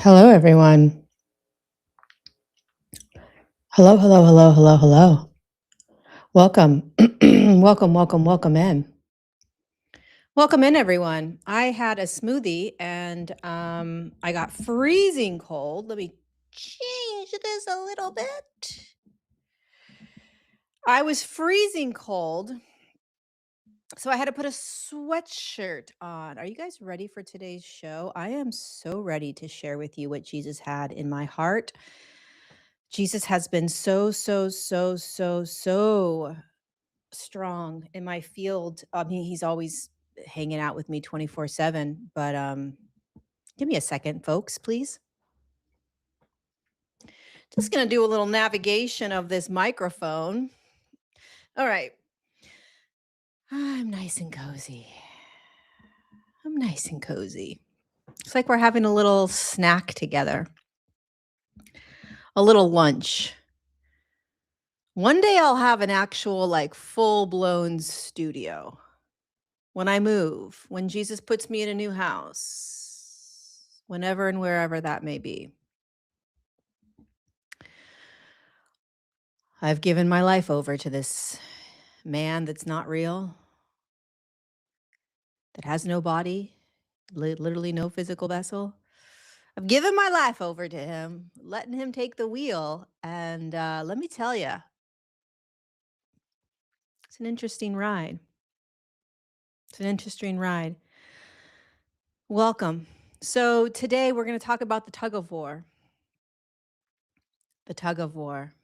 Hello, everyone. Hello, hello, hello, hello, hello. Welcome. welcome in. Welcome in, everyone. I had a smoothie and I got freezing cold. Let me change this a little bit. I was freezing cold, so I had to put a sweatshirt on. Are you guys ready for today's show? I am so ready to share with you what Jesus had in my heart. Jesus has been so strong in my field. I mean, he's always hanging out with me 24/7, but give me a second, folks, please. Just going to do a little navigation of this microphone. All right. I'm nice and cozy. I'm nice and cozy. It's like we're having a little snack together. A little lunch. One day I'll have an actual like full-blown studio. When I move, when Jesus puts me in a new house, whenever and wherever that may be. I've given my life over to this man that's not real, that has no body, literally no physical vessel. I've given my life over to him, letting him take the wheel. And let me tell you, it's an interesting ride. It's an interesting ride. Welcome. So today we're going to talk about the tug of war. The tug of war.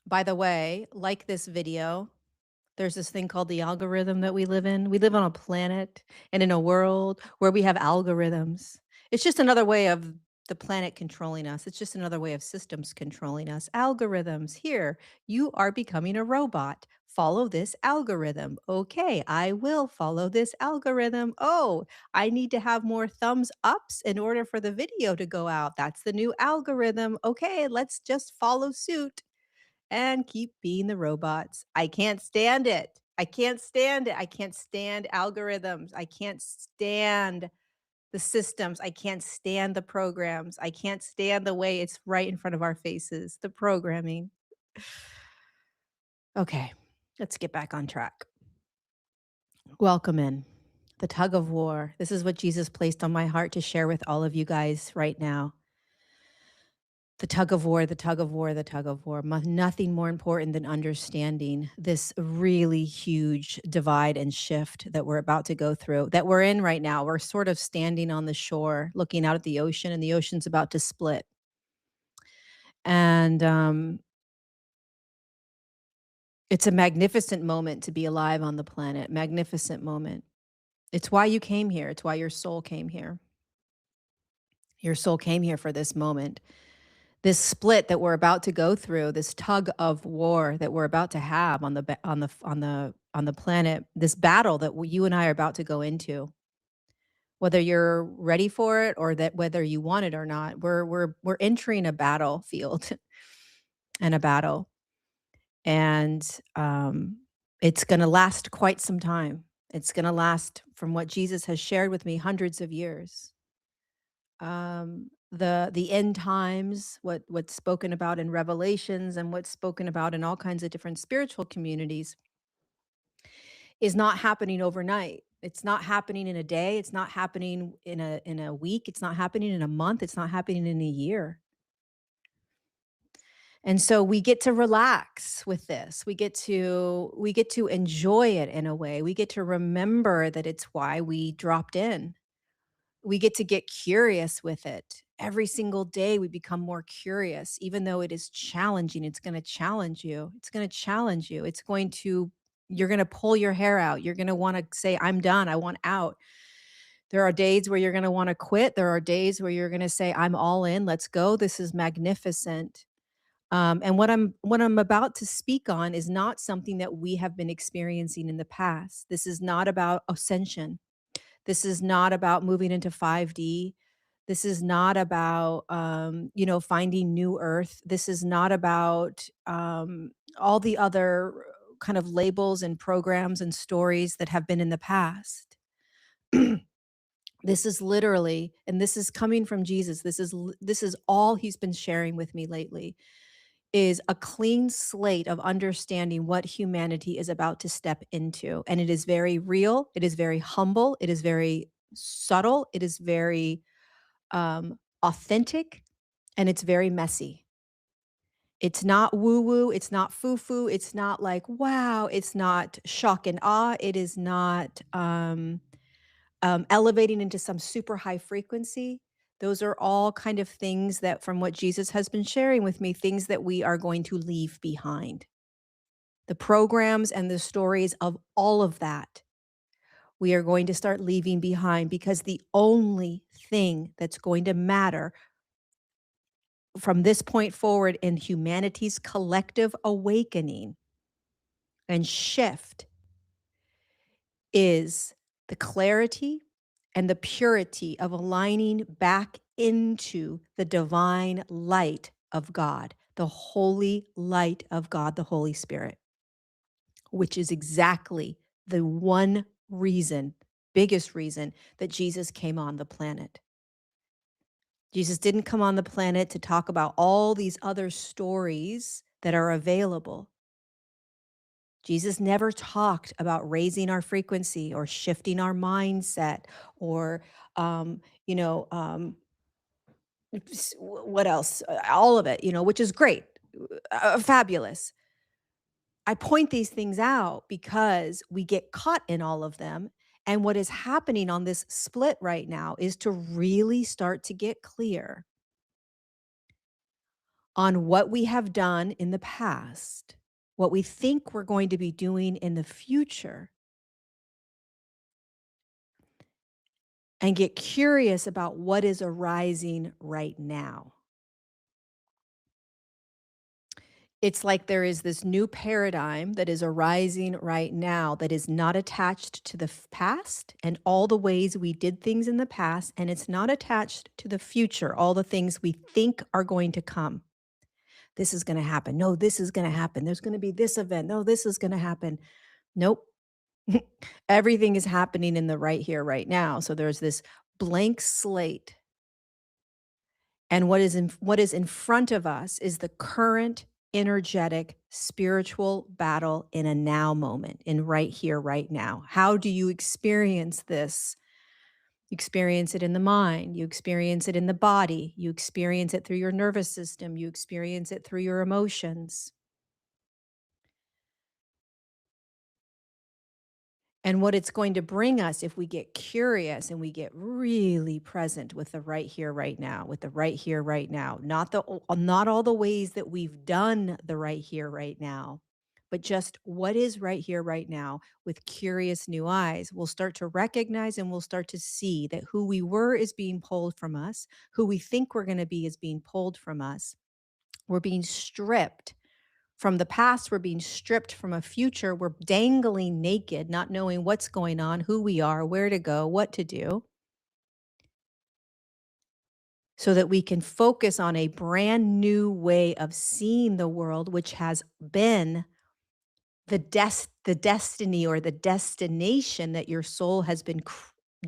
By the way, like this video, there's this thing called the algorithm that we live in. We live on a planet and in a world where we have algorithms. It's just another way of the planet controlling us. It's just another way of systems controlling us. Algorithms. Here, you are becoming a robot. Follow this algorithm. Okay, I will follow this algorithm. Oh, I need to have more thumbs ups in order for the video to go out. That's the new algorithm. Okay, let's just follow suit and keep being the robots. I can't stand it. I can't stand it. I can't stand algorithms. I can't stand the systems. I can't stand the programs. I can't stand the way it's right in front of our faces, the programming. Okay, let's get back on track. Welcome in. The tug of war. This is what Jesus placed on my heart to share with all of you guys right now. The tug of war, the tug of war, the tug of war. Nothing more important than understanding this really huge divide and shift that we're about to go through, that we're in right now. We're sort of standing on the shore, looking out at the ocean, and the ocean's about to split. And it's a magnificent moment to be alive on the planet. Magnificent moment. It's why you came here. It's why your soul came here. Your soul came here for this moment. This split that we're about to go through, this tug of war that we're about to have on the planet, this battle that you and I are about to go into, whether you're ready for it or that whether you want it or not, we're entering a battlefield and a battle, and it's going to last quite some time. It's going to last, from what Jesus has shared with me, hundreds of years. The end times, what's spoken about in Revelations and what's spoken about in all kinds of different spiritual communities, is not happening overnight. It's not happening in a day. It's not happening in a week. It's not happening in a month. It's not happening in a year. And so we get to relax with this. We get to enjoy it in a way. We get to remember that it's why we dropped in. We get to get curious with it. Every single day we become more curious, even though it is challenging. It's going to challenge you. It's going to challenge you. You're going to pull your hair out. You're going to want to say, I'm done. I want out. There are days where you're going to want to quit. There are days where you're going to say, I'm all in. Let's go. This is magnificent. And what I'm about to speak on is not something that we have been experiencing in the past. This is not about ascension. This is not about moving into 5D. This is not about finding new earth. This is not about all the other kind of labels and programs and stories that have been in the past. This is literally, and this is coming from Jesus. This is all he's been sharing with me lately, is a clean slate of understanding what humanity is about to step into. And it is very real, it is very humble, it is very subtle, it is very authentic, and it's very messy. It's not woo woo, it's not foo foo, it's not like wow, it's not shock and awe, it is not elevating into some super high frequency. Those are all kind of things that, from what Jesus has been sharing with me, things that we are going to leave behind. The programs and the stories of all of that, we are going to start leaving behind, because the only thing that's going to matter from this point forward in humanity's collective awakening and shift is the clarity and the purity of aligning back into the divine light of God, the holy light of God, the Holy Spirit, which is exactly the one reason, biggest reason, that Jesus came on the planet. Jesus didn't come on the planet to talk about all these other stories that are available. Jesus never talked about raising our frequency or shifting our mindset or, um, you know, um, what else? All of it, which is great, fabulous. I point these things out because we get caught in all of them. And what is happening on this split right now is to really start to get clear on what we have done in the past, what we think we're going to be doing in the future, and get curious about what is arising right now. It's like there is this new paradigm that is arising right now that is not attached to the past and all the ways we did things in the past, and it's not attached to the future, all the things we think are going to come. This is going to happen. No, this is going to happen. There's going to be this event. No, this is going to happen. Nope. Everything is happening in the right here, right now. So there's this blank slate. And what is in front of us is the current energetic spiritual battle in a now moment, in right here, right now. How do you experience this? You experience it in the mind, you experience it in the body, you experience it through your nervous system, you experience it through your emotions. And what it's going to bring us if we get curious and we get really present with the right here, right now, with the right here, right now, not all the ways that we've done the right here, right now, but just what is right here, right now with curious new eyes. We'll start to recognize and we'll start to see that who we were is being pulled from us, who we think we're going to be is being pulled from us. We're being stripped from the past, we're being stripped from a future. We're dangling naked, not knowing what's going on, who we are, where to go, what to do, so that we can focus on a brand new way of seeing the world, which has been the destiny or the destination that your soul has been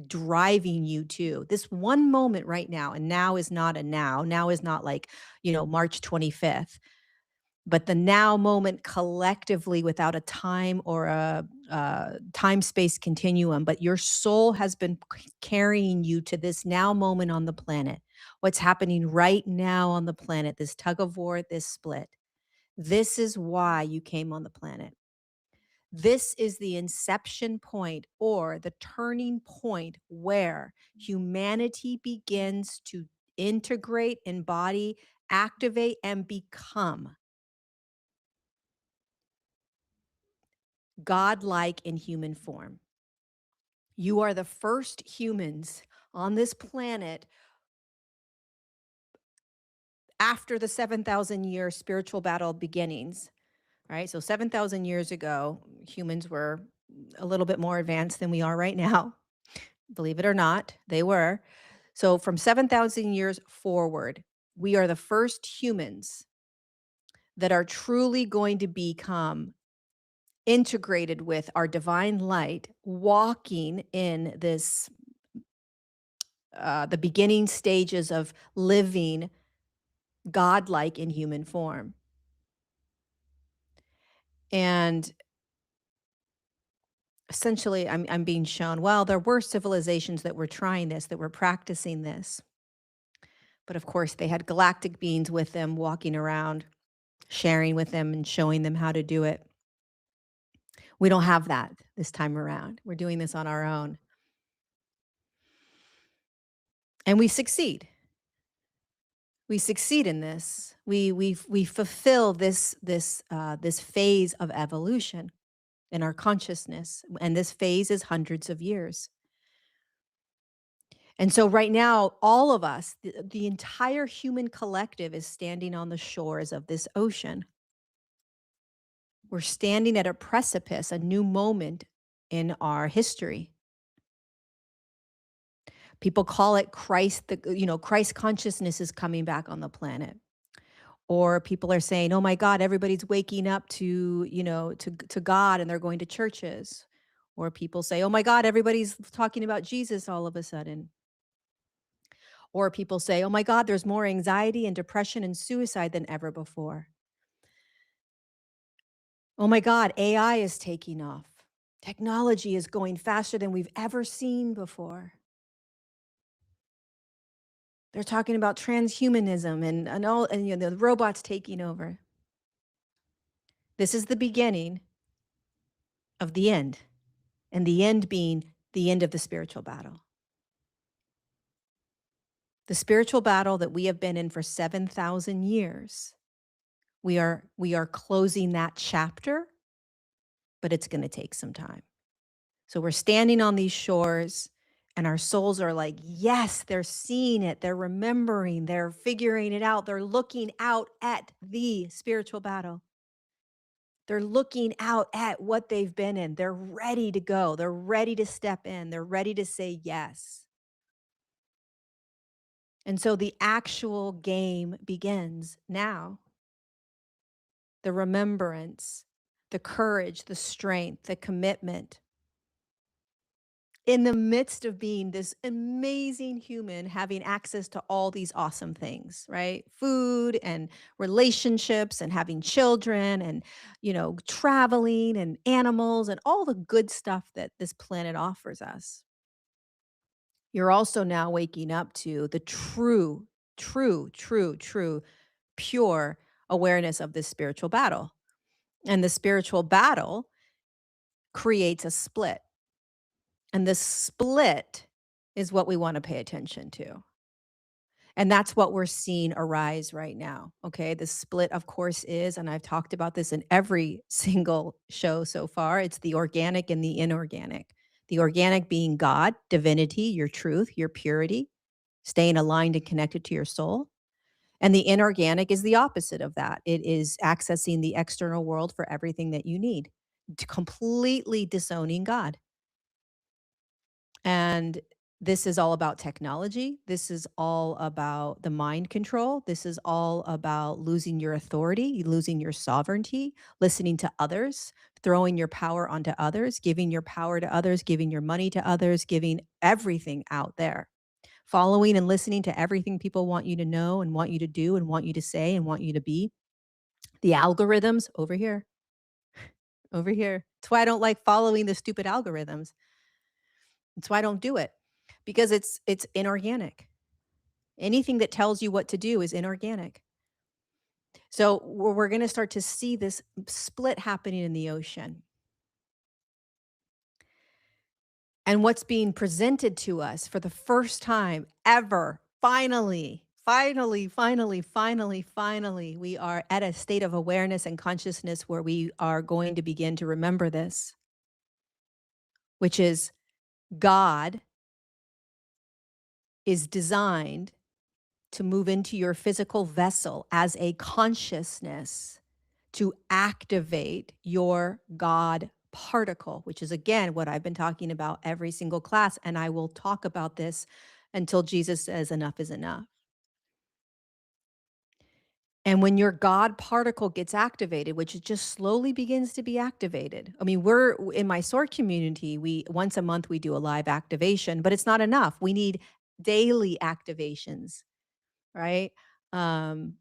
driving you to. This one moment right now, and now is not a now. Now is not like, March 25th. But the now moment collectively without a time or a time space continuum, but your soul has been carrying you to this now moment on the planet. What's happening right now on the planet, this tug of war, this split. This is why you came on the planet. This is the inception point or the turning point where humanity begins to integrate, embody, activate, and become godlike in human form. You are the first humans on this planet after the 7,000-year spiritual battle beginnings, right? So 7,000 years ago, humans were a little bit more advanced than we are right now. Believe it or not, they were. So from 7,000 years forward, we are the first humans that are truly going to become integrated with our divine light, walking in this the beginning stages of living godlike in human form. And essentially, I'm being shown, well, there were civilizations that were trying this, that were practicing this. But of course, they had galactic beings with them walking around, sharing with them and showing them how to do it. We don't have that this time around. We're doing this on our own. And we succeed. We succeed in this. We fulfill this phase of evolution in our consciousness, and this phase is hundreds of years. And so right now, all of us, the entire human collective is standing on the shores of this ocean. We're standing at a precipice, a new moment in our history. People call it Christ, Christ consciousness is coming back on the planet. Or people are saying, "Oh my God, everybody's waking up to, to God and they're going to churches." Or people say, "Oh my God, everybody's talking about Jesus all of a sudden." Or people say, "Oh my God, there's more anxiety and depression and suicide than ever before." "Oh my God, AI is taking off. Technology is going faster than we've ever seen before." They're talking about transhumanism and all, and the robots taking over. This is the beginning of the end, and the end being the end of the spiritual battle. The spiritual battle that we have been in for 7,000 years. We are closing that chapter, but it's going to take some time. So we're standing on these shores and our souls are like, yes, they're seeing it, they're remembering, they're figuring it out, they're looking out at the spiritual battle. They're looking out at what they've been in. They're ready to go. They're ready to step in. They're ready to say yes. And so the actual game begins now. The remembrance, the courage, the strength, the commitment. In the midst of being this amazing human, having access to all these awesome things, right? Food and relationships and having children and, traveling and animals and all the good stuff that this planet offers us. You're also now waking up to the true, pure awareness of this spiritual battle. And the spiritual battle creates a split. And the split is what we want to pay attention to. And that's what we're seeing arise right now. Okay. The split, of course, is, and I've talked about this in every single show so far, it's the organic and the inorganic. The organic being God, divinity, your truth, your purity, staying aligned and connected to your soul. And the inorganic is the opposite of that. It is accessing the external world for everything that you need, completely disowning God. And this is all about technology. This is all about the mind control. This is all about losing your authority, losing your sovereignty, listening to others, throwing your power onto others, giving your power to others, giving your money to others, giving everything out there. Following and listening to everything people want you to know and want you to do and want you to say and want you to be. The algorithms over here, over here. That's why I don't like following the stupid algorithms. That's why I don't do it, because it's inorganic. Anything that tells you what to do is inorganic. So we're going to start to see this split happening in the ocean. And what's being presented to us for the first time ever, finally, we are at a state of awareness and consciousness where we are going to begin to remember this, which is God is designed to move into your physical vessel as a consciousness to activate your God particle, which is again what I've been talking about every single class. And I will talk about this until Jesus says enough is enough. And when your God particle gets activated, which it just slowly begins to be activated. I mean, we're in my SOAR community, we once a month we do a live activation, but it's not enough. We need daily activations, right? Um,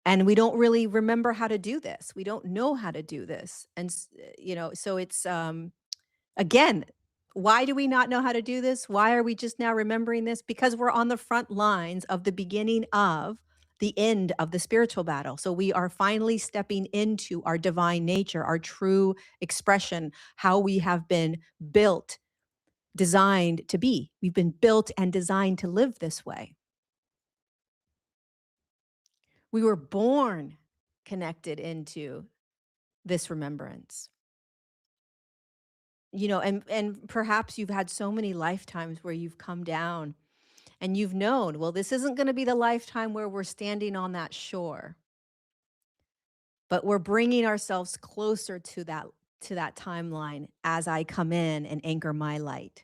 and we don't really remember how to do this. We don't know how to do this. So it's again, why do we not know how to do this? Why are we just now remembering this? Because we're on the front lines of the beginning of the end of the spiritual battle. So we are finally stepping into our divine nature, our true expression, how we have been built, designed to be. We've been built and designed to live this way. We were born connected into this remembrance. And perhaps you've had so many lifetimes where you've come down and you've known, well, this isn't going to be the lifetime where we're standing on that shore, but we're bringing ourselves closer to that timeline as I come in and anchor my light.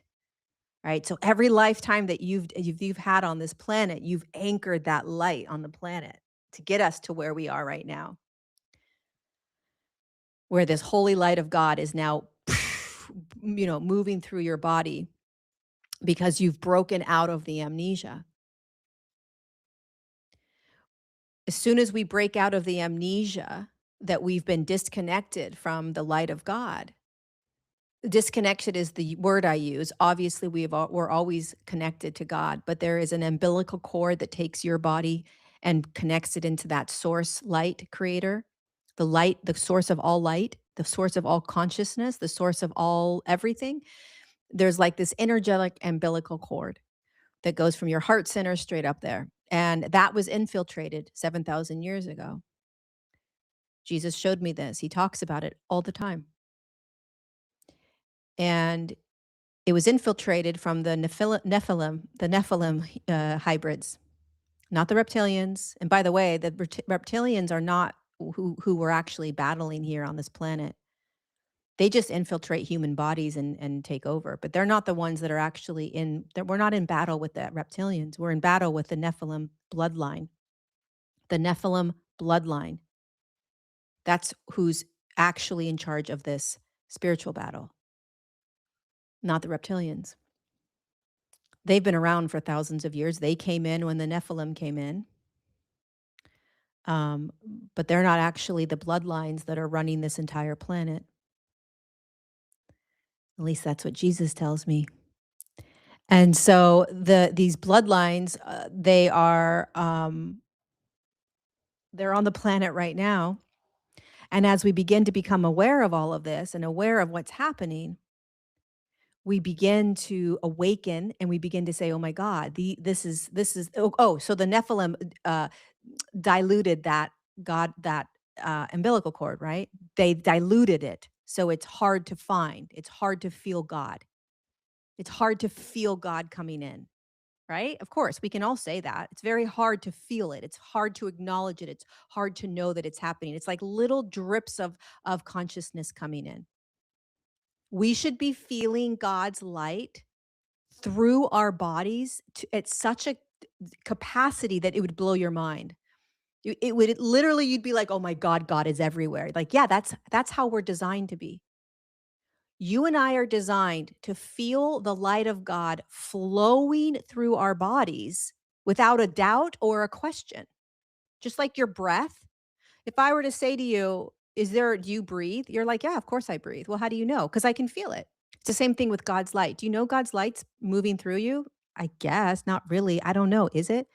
Right? So every lifetime that you've had on this planet, you've anchored that light on the planet to get us to where we are right now, where this holy light of God is now moving through your body because you've broken out of the amnesia. As soon as we break out of the amnesia that we've been disconnected from the light of God, disconnected is the word I use. Obviously, we're always connected to God, but there is an umbilical cord that takes your body and connects it into that source light creator, the light, the source of all light, the source of all consciousness, the source of all everything. There's like this energetic umbilical cord that goes from your heart center straight up there. And that was infiltrated 7,000 years ago. Jesus showed me this. He talks about it all the time. And it was infiltrated from the Nephilim hybrids, not the reptilians. And by the way, the reptilians are not who we're actually battling here on this planet. They just infiltrate human bodies and take over, but they're not the ones that are actually we're not in battle with the reptilians. We're in battle with the Nephilim bloodline. The Nephilim bloodline. That's who's actually in charge of this spiritual battle, not the reptilians. They've been around for thousands of years. They came in when the Nephilim came in. Um, but they're not actually the bloodlines that are running this entire planet. At least that's what Jesus tells me. And so these bloodlines, they're on the planet right now. And as we begin to become aware of all of this and aware of what's happening, we begin to awaken and we begin to say, "Oh my God, this is so the Nephilim diluted that umbilical cord, right? They diluted it, so it's hard to find. It's hard to feel God. It's hard to feel God coming in." Right? Of course, we can all say that. It's very hard to feel it. It's hard to acknowledge it. It's hard to know that it's happening. It's like little drips of consciousness coming in. We should be feeling God's light through our bodies at such a capacity that it would blow your mind. It would literally you'd be like, "Oh my God, God is everywhere." Like, yeah, that's how we're designed to be. You and I are designed to feel the light of God flowing through our bodies without a doubt or a question. Just like your breath. If I were to say to you, do you breathe? You're like, yeah, of course I breathe. Well, how do you know? Because I can feel it. It's the same thing with God's light. Do you know God's light's moving through you? I guess, not really. I don't know. Is it?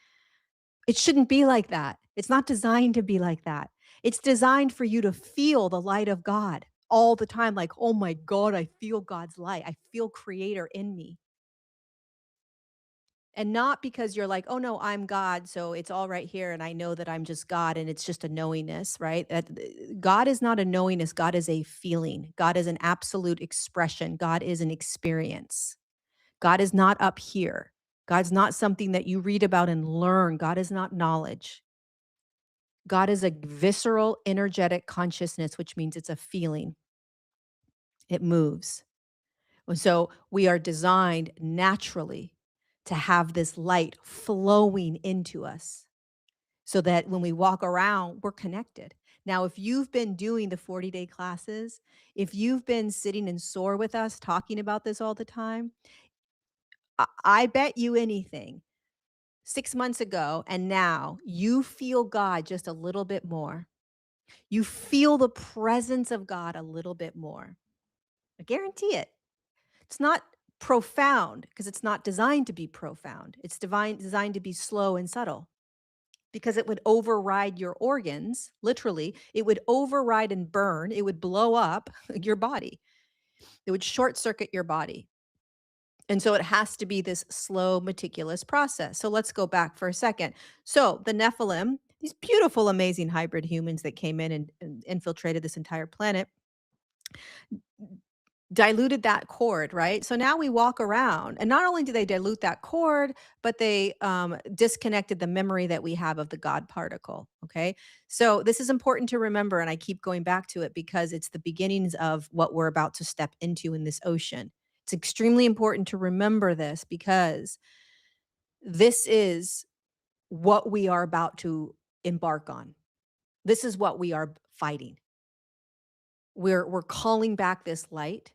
It shouldn't be like that. It's not designed to be like that. It's designed for you to feel the light of God all the time. Like, oh my God, I feel God's light. I feel Creator in me. And not because you're like, oh no, I'm God. So it's all right here. And I know that I'm just God and it's just a knowingness, right? God is not a knowingness. God is a feeling. God is an absolute expression. God is an experience. God is not up here. God's not something that you read about and learn. God is not knowledge. God is a visceral, energetic consciousness, which means it's a feeling. It moves. And so we are designed naturally to have this light flowing into us so that when we walk around, we're connected. Now, if you've been doing the 40-day classes, if you've been sitting in SOAR with us talking about this all the time, I bet you anything, 6 months ago and now, you feel God just a little bit more. You feel the presence of God a little bit more. I guarantee it. It's not profound because it's not designed to be profound. It's designed to be slow and subtle because it would override your organs. Literally, it would override and burn. It would blow up your body. It would short circuit your body. And so it has to be this slow, meticulous process. So let's go back for a second. So the Nephilim, these beautiful, amazing hybrid humans that came in and infiltrated this entire planet, diluted that cord, right? So now we walk around, and not only do they dilute that cord, but they disconnected the memory that we have of the God particle. Okay. So this is important to remember. And I keep going back to it because it's the beginnings of what we're about to step into in this ocean. It's extremely important to remember this because this is what we are about to embark on. This is what we are fighting. We're calling back this light.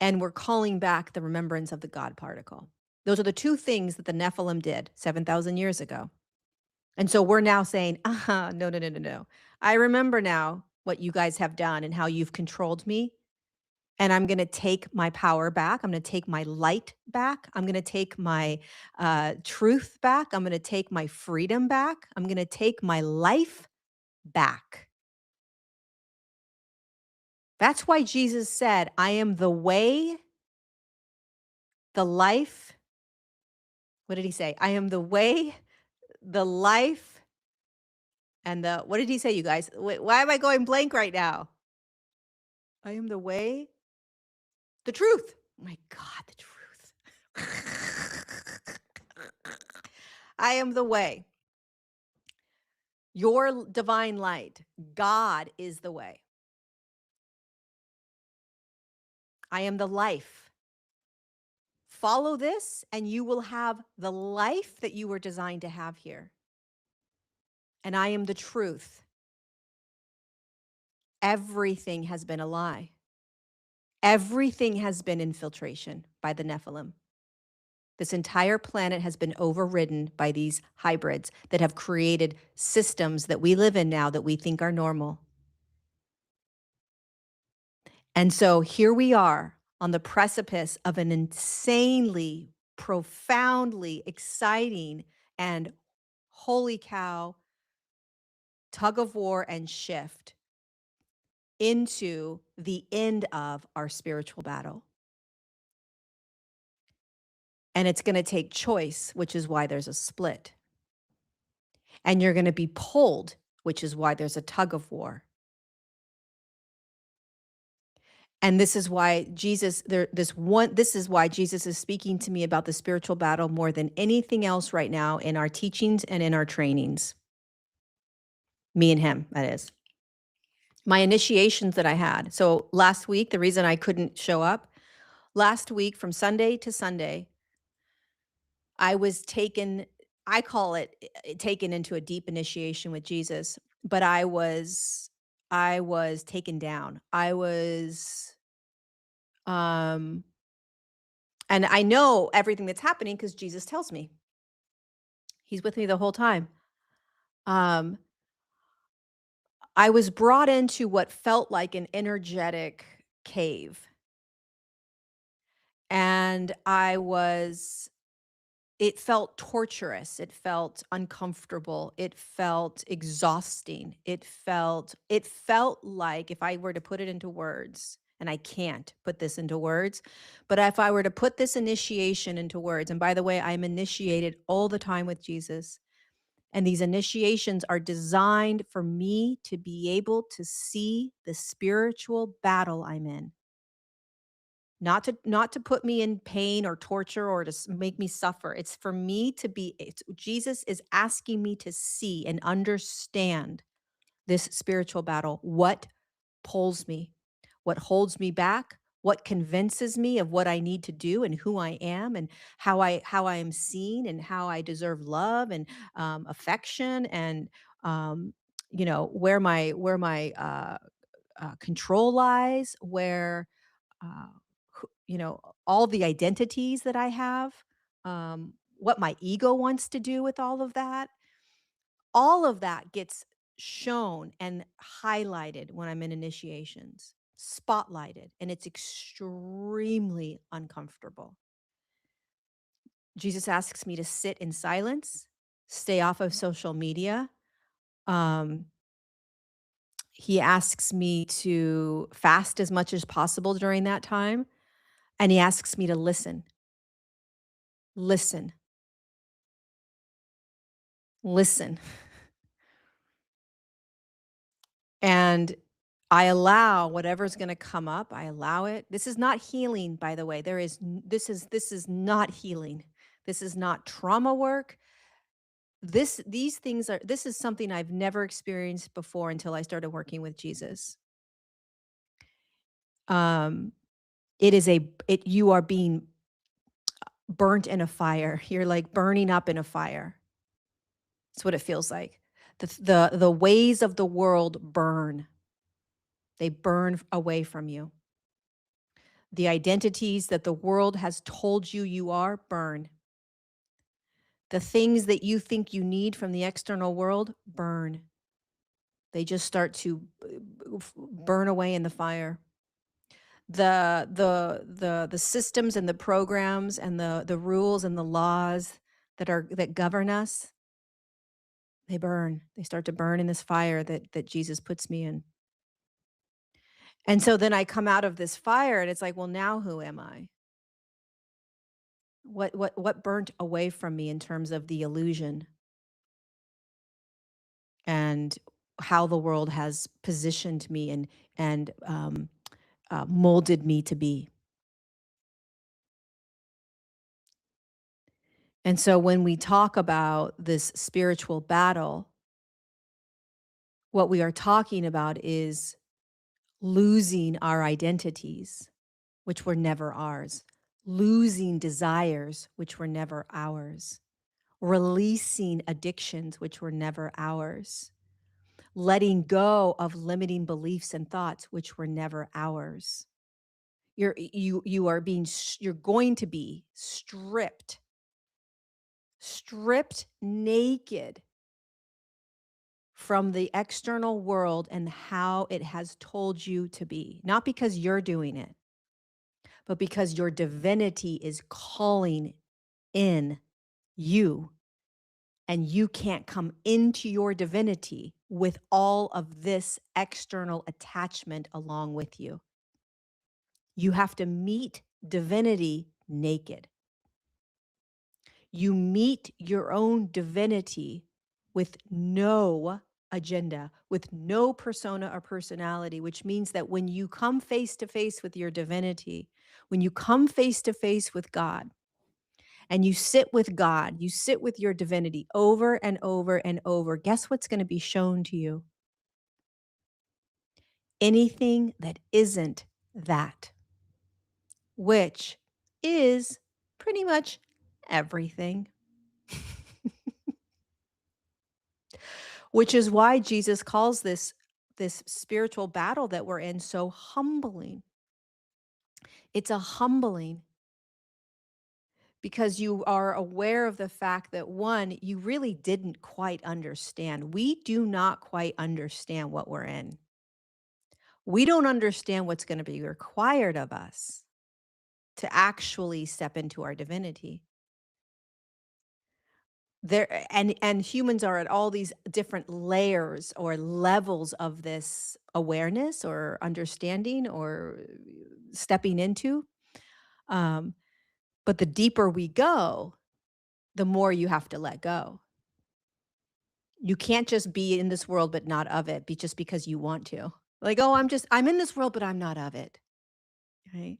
And we're calling back the remembrance of the God particle. Those are the two things that the Nephilim did 7,000 years ago. And so we're now saying, no, no, no, no, no. I remember now what you guys have done and how you've controlled me. And I'm going to take my power back. I'm going to take my light back. I'm going to take my truth back. I'm going to take my freedom back. I'm going to take my life back. That's why Jesus said, I am the way, the life. What did he say? I am the way, the life, and the what did he say, you guys? Wait, why am I going blank right now? I am the way, the truth. Oh my God, the truth. I am the way. Your divine light. God is the way. I am the life. Follow this, and you will have the life that you were designed to have here. And I am the truth. Everything has been a lie. Everything has been infiltration by the Nephilim. This entire planet has been overridden by these hybrids that have created systems that we live in now that we think are normal. And so here we are on the precipice of an insanely, profoundly exciting and holy cow tug of war and shift into the end of our spiritual battle. And it's going to take choice, which is why there's a split. And you're going to be pulled, which is why there's a tug of war. And this is why Jesus is speaking to me about the spiritual battle more than anything else right now in our teachings and in our trainings. Me and him, that is. My initiations that I had. So last week, the reason I couldn't show up, last week from Sunday to Sunday, I was taken, I call it taken into a deep initiation with Jesus, but I was taken down. I was and I know everything that's happening because Jesus tells me. He's with me the whole time. Um I was brought into what felt like an energetic cave. And it felt torturous. It felt uncomfortable. It felt exhausting. It felt like if I were to put it into words, and I can't put this into words, but if I were to put this initiation into words, and by the way, I'm initiated all the time with Jesus, and these initiations are designed for me to be able to see the spiritual battle I'm in. Not to put me in pain or torture or to make me suffer. It's for me to be Jesus is asking me to see and understand this spiritual battle. What pulls me? What holds me back? What convinces me of what I need to do and who I am and how I am seen and how I deserve love and affection and where my control lies, where uh, all the identities that I have, what my ego wants to do with all of that gets shown and highlighted when I'm in initiations, spotlighted, and it's extremely uncomfortable. Jesus asks me to sit in silence, stay off of social media. Um, he asks me to fast as much as possible during that time, and he asks me to listen, listen, listen. And I allow whatever's gonna come up, I allow it. This is not healing, by the way. This is not healing. This is not trauma work. This is something I've never experienced before until I started working with Jesus. Um, you are being burnt in a fire. You're like burning up in a fire. That's what it feels like. The ways of the world burn. They burn away from you. The identities that the world has told you you are burn. The things that you think you need from the external world burn. They just start to burn away in the fire. The systems and the programs and the rules and the laws that govern us, they burn. They start to burn in this fire that Jesus puts me in. And so then I come out of this fire and it's like, well, now who am I? What burnt away from me in terms of the illusion and how the world has positioned me and molded me to be. And so when we talk about this spiritual battle, what we are talking about is losing our identities, which were never ours, losing desires, which were never ours, releasing addictions, which were never ours, letting go of limiting beliefs and thoughts, which were never ours. You're going to be stripped naked from the external world and how it has told you to be. Not because you're doing it, but because your divinity is calling in you, and you can't come into your divinity with all of this external attachment along with you. You have to meet divinity naked. You meet your own divinity with no agenda, with no persona or personality, which means that when you come face to face with your divinity, when you come face to face with God, and you sit with God, you sit with your divinity over and over and over, guess what's going to be shown to you? Anything that isn't that, which is pretty much everything. Which is why Jesus calls this spiritual battle that we're in so humbling. It's a humbling because you are aware of the fact that, one, you really didn't quite understand. We do not quite understand what we're in. We don't understand what's going to be required of us to actually step into our divinity. And humans are at all these different layers or levels of this awareness or understanding or stepping into. Um, but the deeper we go, the more you have to let go. You can't just be in this world but not of it, just because you want to. Like, oh, I'm in this world, but I'm not of it. Right?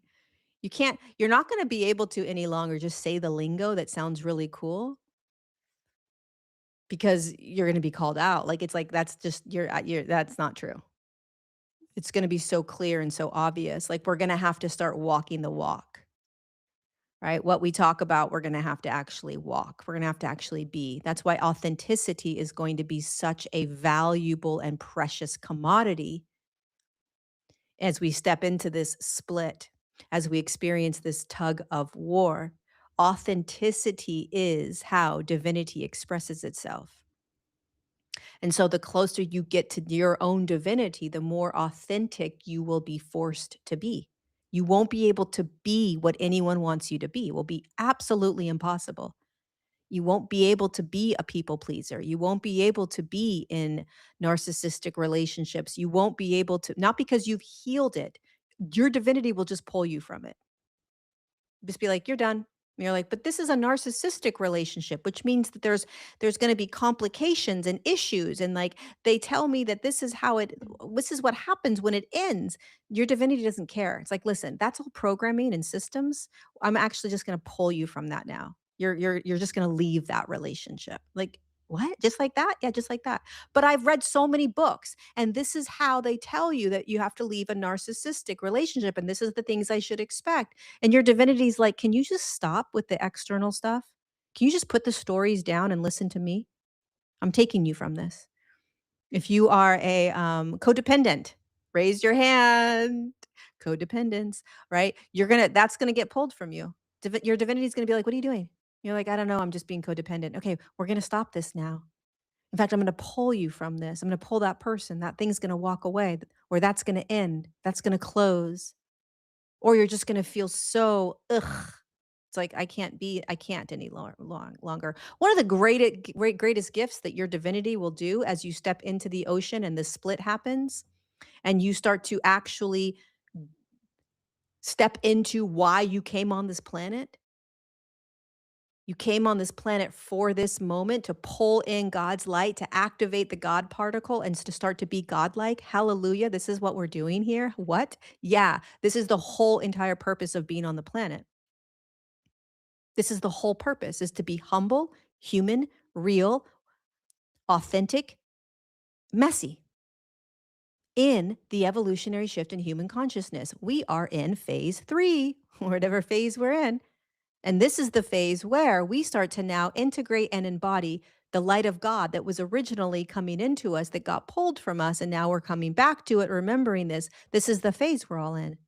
You're not going to be able to any longer just say the lingo that sounds really cool because you're going to be called out. Like, it's like, that's just, that's not true. It's going to be so clear and so obvious. Like, we're going to have to start walking the walk, right? What we talk about, we're going to have to actually walk. We're going to have to actually be. That's why authenticity is going to be such a valuable and precious commodity as we step into this split. as we experience this tug of war. Authenticity is how divinity expresses itself. And so the closer you get to your own divinity, the more authentic you will be forced to be. You won't be able to be what anyone wants you to be. It will be absolutely impossible. You won't be able to be a people pleaser. You won't be able to be in narcissistic relationships. You won't be able to, not because you've healed it, your divinity will just pull you from it. Just be like, "You're done." And you're like, "But this is a narcissistic relationship," which means that there's gonna be complications and issues, and, like, they tell me that this is what happens when it ends. Your divinity doesn't care. It's like, "Listen, that's all programming and systems. I'm actually just gonna pull you from that now. You're just gonna leave that relationship." Like, "What? Just like that?" "Yeah, just like that." "But I've read so many books, and this is how they tell you that you have to leave a narcissistic relationship, and this is the things I should expect." And your divinity's like, "Can you just stop with the external stuff? Can you just put the stories down and listen to me? I'm taking you from this." If you are a, codependent, raise your hand. Codependence, right? That's gonna get pulled from you. Your divinity's gonna be like, "What are you doing?" You're like, "I don't know, I'm just being codependent." "Okay, we're gonna stop this now. In fact, I'm gonna pull you from this. I'm gonna pull that person. That thing's gonna walk away, or that's gonna end. That's gonna close." Or you're just gonna feel so, ugh. It's like, I can't any longer. One of the greatest gifts that your divinity will do as you step into the ocean and the split happens, and you start to actually step into why you came on this planet. You came on this planet for this moment to pull in God's light, to activate the God particle and to start to be godlike. Hallelujah. This is what we're doing here. What? Yeah, this is the whole entire purpose of being on the planet. This is the whole purpose, is to be humble, human, real, authentic, messy in the evolutionary shift in human consciousness. We are in phase 3, whatever phase we're in. And this is the phase where we start to now integrate and embody the light of God that was originally coming into us, that got pulled from us. And now we're coming back to it, remembering this. This is the phase we're all in.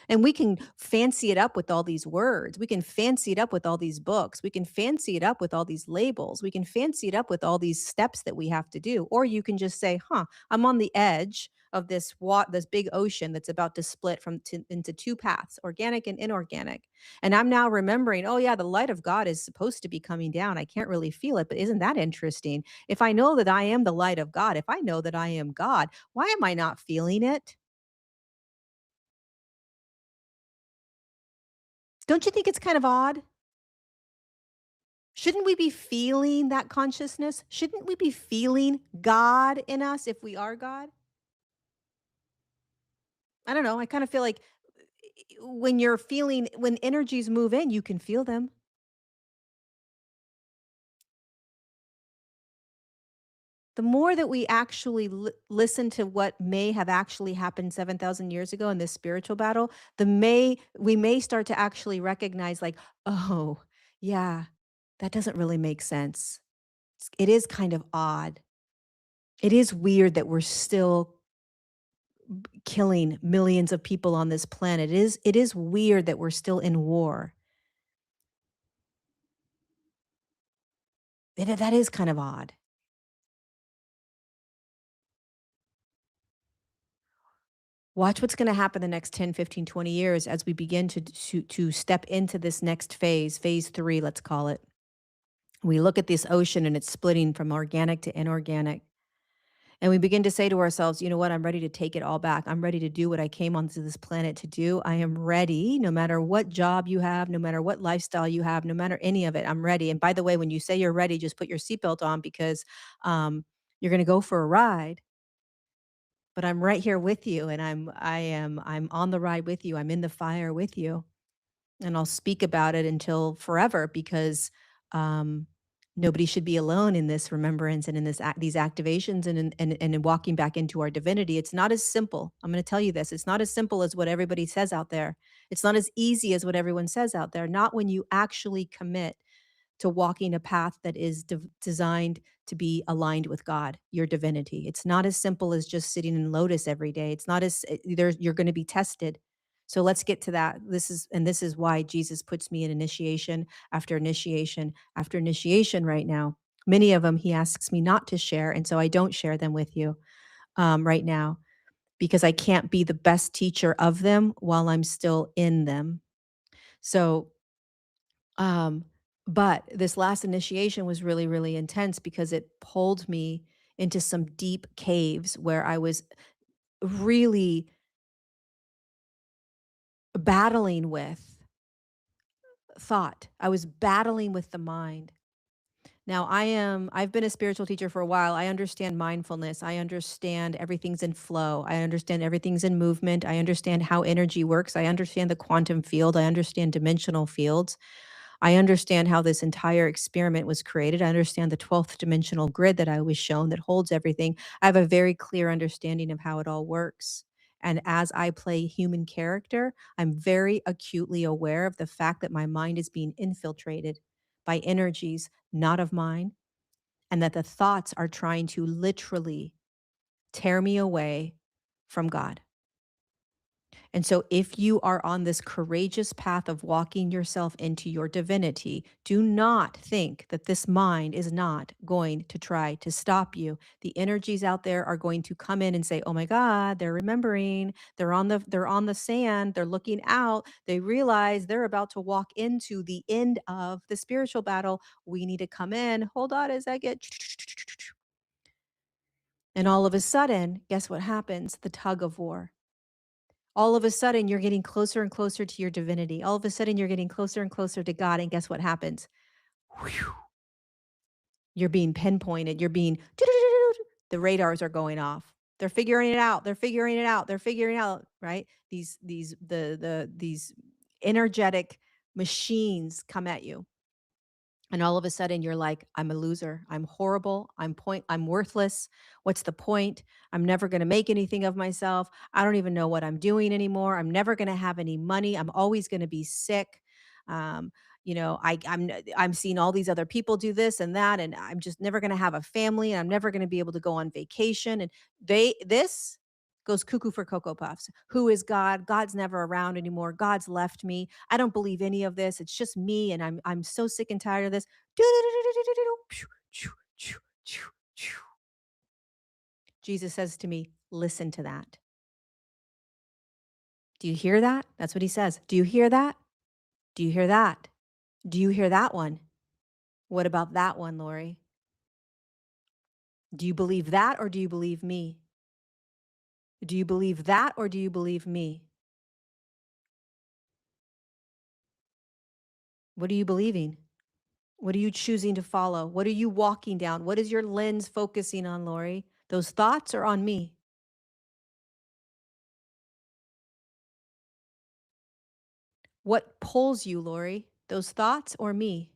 And we can fancy it up with all these words. We can fancy it up with all these books. We can fancy it up with all these labels. We can fancy it up with all these steps that we have to do. Or you can just say, huh, I'm on the edge of this big ocean that's about to split into two paths, organic and inorganic. And I'm now remembering, oh yeah, the light of God is supposed to be coming down. I can't really feel it, but isn't that interesting? If I know that I am the light of God, if I know that I am God, why am I not feeling it? Don't you think it's kind of odd? Shouldn't we be feeling that consciousness? Shouldn't we be feeling God in us if we are God? I don't know. I kind of feel like when energies move in, you can feel them. The more that we actually listen to what may have actually happened 7,000 years ago in this spiritual battle, we may start to actually recognize, like, oh, yeah, that doesn't really make sense. It is kind of odd. It is weird that we're still killing millions of people on this planet. It is weird that we're still in war. That is kind of odd. Watch what's gonna happen the next 10, 15, 20 years as we begin to step into this next phase, phase 3, let's call it. We look at this ocean and it's splitting from organic to inorganic. And we begin to say to ourselves, you know what? I'm ready to take it all back. I'm ready to do what I came onto this planet to do. I am ready, no matter what job you have, no matter what lifestyle you have, no matter any of it. I'm ready. And by the way, when you say you're ready, just put your seatbelt on because you're going to go for a ride. But I'm right here with you, and I'm on the ride with you. I'm in the fire with you, and I'll speak about it until forever because um, nobody should be alone in this remembrance and in these activations and in walking back into our divinity. It's not as simple. I'm going to tell you this. It's not as simple as what everybody says out there. It's not as easy as what everyone says out there. Not when you actually commit to walking a path that is designed to be aligned with God, your divinity. It's not as simple as just sitting in lotus every day. It's not as there's you're going to be tested. So let's get to that. This is why Jesus puts me in initiation after initiation after initiation right now. Many of them he asks me not to share, and so I don't share them with you right now because I can't be the best teacher of them while I'm still in them. So, um, but this last initiation was really, really intense because it pulled me into some deep caves where I was really battling with thought. I was battling with the mind. Now, I've been a spiritual teacher for a while. I understand mindfulness. I understand everything's in flow. I understand everything's in movement. I understand how energy works. I understand the quantum field. I understand dimensional fields. I understand how this entire experiment was created. I understand the 12th dimensional grid that I was shown that holds everything. I have a very clear understanding of how it all works. And as I play human character, I'm very acutely aware of the fact that my mind is being infiltrated by energies not of mine, and that the thoughts are trying to literally tear me away from God. And so, if you are on this courageous path of walking yourself into your divinity, do not think that this mind is not going to try to stop you. The energies out there are going to come in and say, "Oh my God, they're remembering. They're on the sand. They're looking out. They realize they're about to walk into the end of the spiritual battle. We need to come in. Hold on as I get." And all of a sudden, guess what happens? The tug of war. All of a sudden, you're getting closer and closer to your divinity. All of a sudden, you're getting closer and closer to God. And guess what happens? Whew, you're being pinpointed. You're being, the radars are going off. They're figuring it out. They're figuring it out. They're figuring it out, right? These energetic machines come at you. And all of a sudden you're like, I'm a loser. I'm horrible. I'm worthless. What's the point? I'm never going to make anything of myself. I don't even know what I'm doing anymore. I'm never going to have any money. I'm always going to be sick. Um, I'm seeing all these other people do this and that, and I'm just never going to have a family, and I'm never going to be able to go on vacation. And this goes cuckoo for Cocoa Puffs. Who is God? God's never around anymore. God's left me. I don't believe any of this. It's just me, and I'm so sick and tired of this. Jesus says to me, listen to that. Do you hear that? That's what he says. Do you hear that? Do you hear that? Do you hear that one? What about that one, Lorie? Do you believe that, or do you believe me? Do you believe that, or do you believe me? What are you believing? What are you choosing to follow? What are you walking down? What is your lens focusing on, Lorie? Those thoughts are on me. What pulls you, Lorie? Those thoughts or me?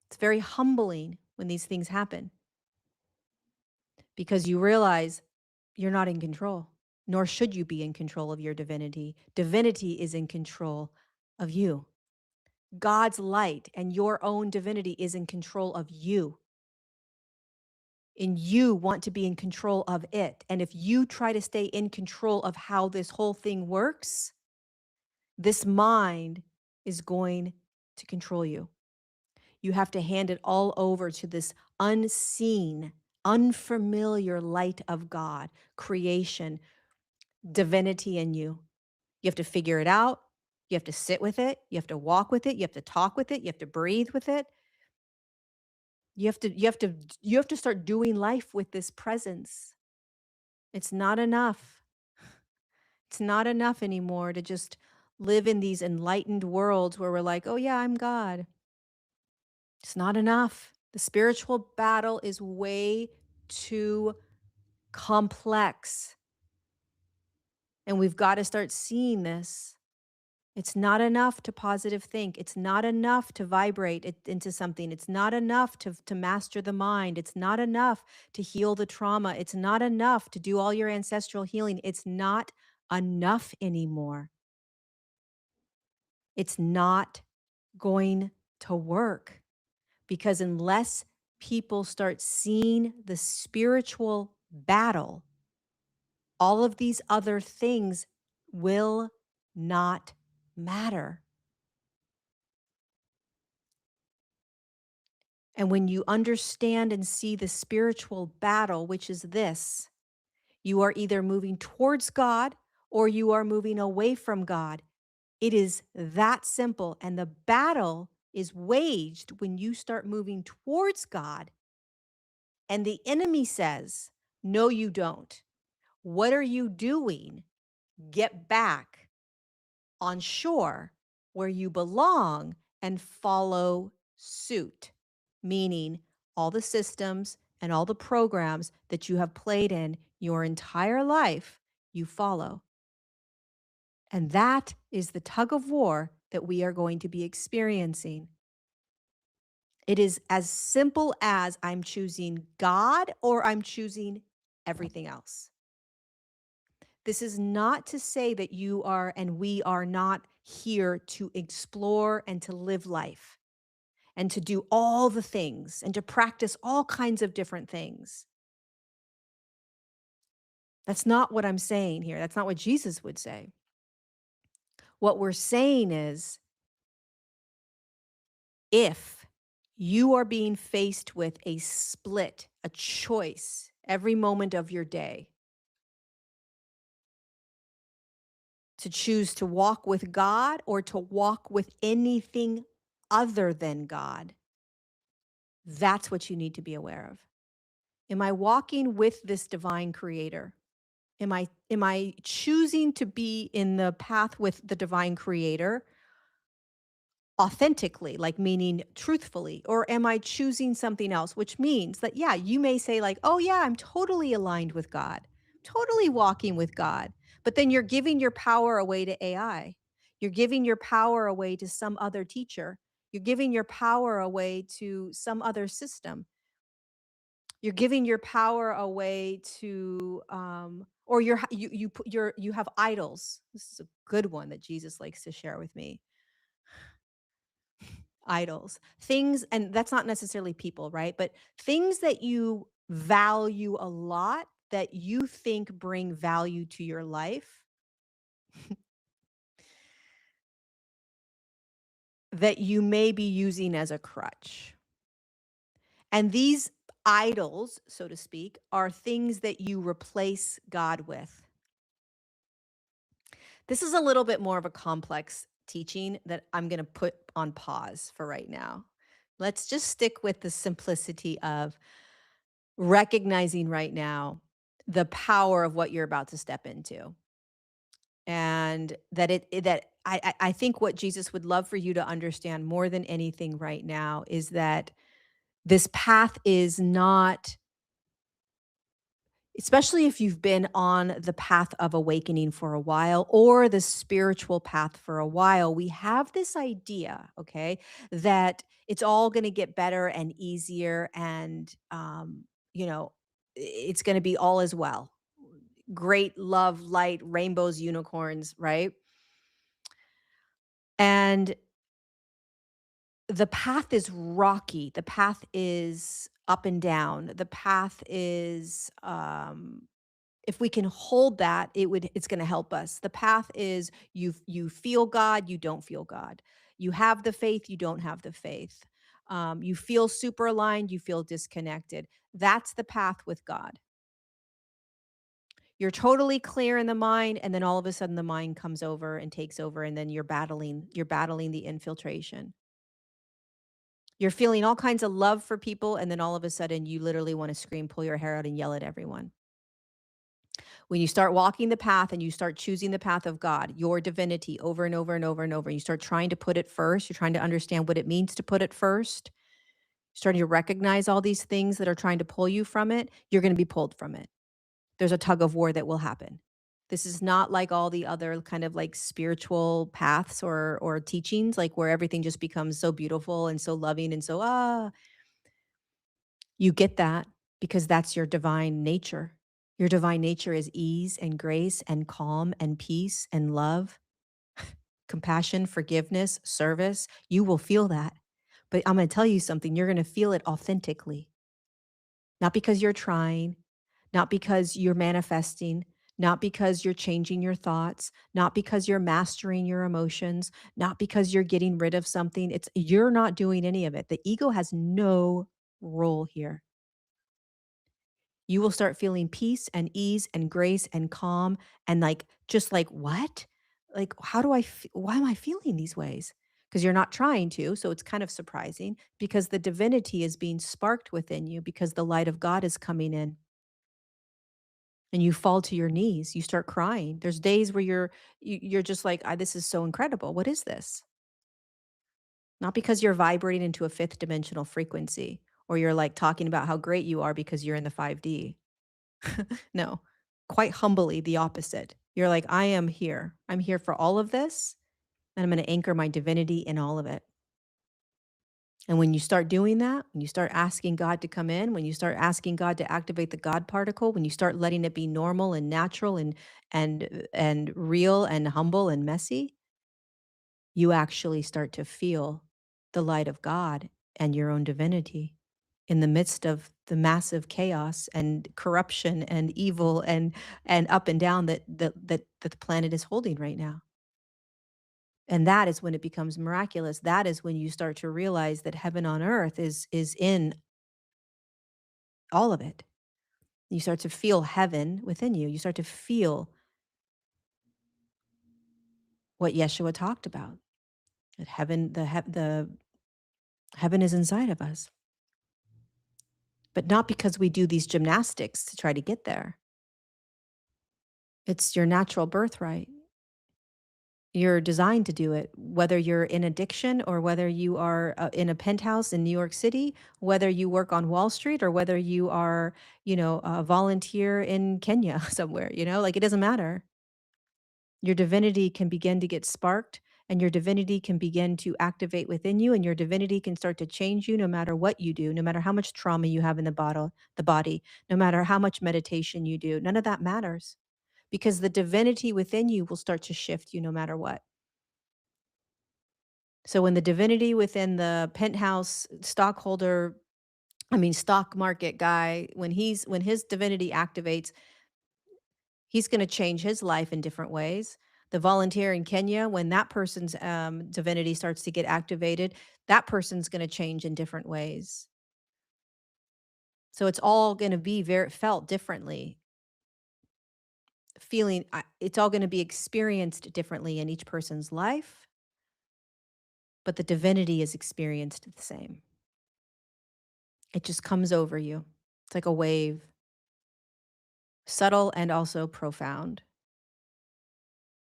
It's very humbling when these things happen because you realize you're not in control, nor should you be in control of your divinity. Divinity is in control of you. God's light and your own divinity is in control of you. And you want to be in control of it. And if you try to stay in control of how this whole thing works, this mind is going to control you. You have to hand it all over to this unseen, unfamiliar light of God, creation, divinity in you. You have to figure it out. You have to sit with it. You have to walk with it. You have to talk with it. You have to breathe with it. You have to start doing life with this presence. It's not enough. It's not enough anymore to just live in these enlightened worlds where we're like, "Oh yeah, I'm God." It's not enough. The spiritual battle is way too complex. And we've got to start seeing this. It's not enough to positive think. It's not enough to vibrate it into something. It's not enough to master the mind. It's not enough to heal the trauma. It's not enough to do all your ancestral healing. It's not enough anymore. It's not going to work because unless people start seeing the spiritual battle All of these other things will not matter. And when you understand and see the spiritual battle, which is this, you are either moving towards God or you are moving away from God. It is that simple. And the battle is waged when you start moving towards God and the enemy says, no, you don't. What are you doing? Get back on shore where you belong and follow suit, meaning all the systems and all the programs that you have played in your entire life, you follow. And that is the tug of war that we are going to be experiencing. It is as simple as I'm choosing God or I'm choosing everything else. This is not to say that you are and we are not here to explore and to live life and to do all the things and to practice all kinds of different things. That's not what I'm saying here. That's not what Jesus would say. What we're saying is if you are being faced with a split, a choice every moment of your day to choose to walk with God or to walk with anything other than God, that's what you need to be aware of. Am I walking with this divine creator? Am I choosing to be in the path with the divine creator authentically, like meaning truthfully, or am I choosing something else, which means that yeah, you may say like, "Oh yeah, I'm totally aligned with God. Totally walking with God." But then you're giving your power away to AI. You're giving your power away to some other teacher. You're giving your power away to some other system. You're giving your power away to or you have idols. This is a good one that Jesus likes to share with me. Idols. Things, and that's not necessarily people, right? But things that you value a lot that you think bring value to your life that you may be using as a crutch. And these idols, so to speak, are things that you replace God with. This is a little bit more of a complex teaching that I'm going to put on pause for right now. Let's just stick with the simplicity of recognizing right now the power of what you're about to step into. And that I think what Jesus would love for you to understand more than anything right now is that this path is not, especially if you've been on the path of awakening for a while or the spiritual path for a while, we have this idea, okay, that it's all going to get better and easier and, it's going to be all as well. Great love, light, rainbows, unicorns, right? And the path is rocky. The path is up and down. The path is if we can hold that, it's going to help us. The path is you feel God, you don't feel God. You have the faith, you don't have the faith. You feel super aligned, you feel disconnected. That's the path with God. You're totally clear in the mind, and then all of a sudden the mind comes over and takes over, and then you're battling the infiltration. You're feeling all kinds of love for people, and then all of a sudden you literally want to scream, pull your hair out, and yell at everyone. When you start walking the path and you start choosing the path of God, your divinity over and over and over and over, you start trying to put it first, you're trying to understand what it means to put it first, starting to recognize all these things that are trying to pull you from it, you're going to be pulled from it. There's a tug of war that will happen. This is not like all the other kind of like spiritual paths or teachings, like where everything just becomes so beautiful and so loving and so you get that because that's your divine nature. Your divine nature is ease and grace and calm and peace and love, compassion, forgiveness, service. You will feel that. But I'm going to tell you something, you're going to feel it authentically. Not because you're trying, not because you're manifesting, not because you're changing your thoughts, not because you're mastering your emotions, not because you're getting rid of something. It's you're not doing any of it. The ego has no role here. You will start feeling peace and ease and grace and calm and like just like what? Like how do why am I feeling these ways? Because you're not trying to, so it's kind of surprising because the divinity is being sparked within you because the light of God is coming in and you fall to your knees, you start crying. There's days where you're just like, This is so incredible. What is this?" Not because you're vibrating into a fifth dimensional frequency or you're like talking about how great you are because you're in the 5D. No, quite humbly the opposite. You're like, "I am here. I'm here for all of this, and I'm gonna anchor my divinity in all of it." And when you start doing that, when you start asking God to come in, when you start asking God to activate the God particle, when you start letting it be normal and natural and real and humble and messy, you actually start to feel the light of God and your own divinity in the midst of the massive chaos and corruption and evil and up and down that the planet is holding right now. And that is when it becomes miraculous. That is when you start to realize that heaven on earth is in all of it. You start to feel heaven within you. You start to feel what Yeshua talked about. That the heaven is inside of us. But not because we do these gymnastics to try to get there. It's your natural birthright. You're designed to do it, whether you're in addiction or whether you are in a penthouse in New York City, whether you work on Wall Street or whether you are, a volunteer in Kenya somewhere, like it doesn't matter. Your divinity can begin to get sparked and your divinity can begin to activate within you and your divinity can start to change you no matter what you do, no matter how much trauma you have in the body, no matter how much meditation you do. None of that matters because the divinity within you will start to shift you no matter what. So when the divinity within the penthouse stockholder, I mean stock market guy, when his divinity activates, he's going to change his life in different ways. The volunteer in Kenya, when that person's divinity starts to get activated, that person's going to change in different ways. So it's all going to be very felt differently. It's all going to be experienced differently in each person's life, but the divinity is experienced the same. It just comes over you. It's like a wave, subtle and also profound.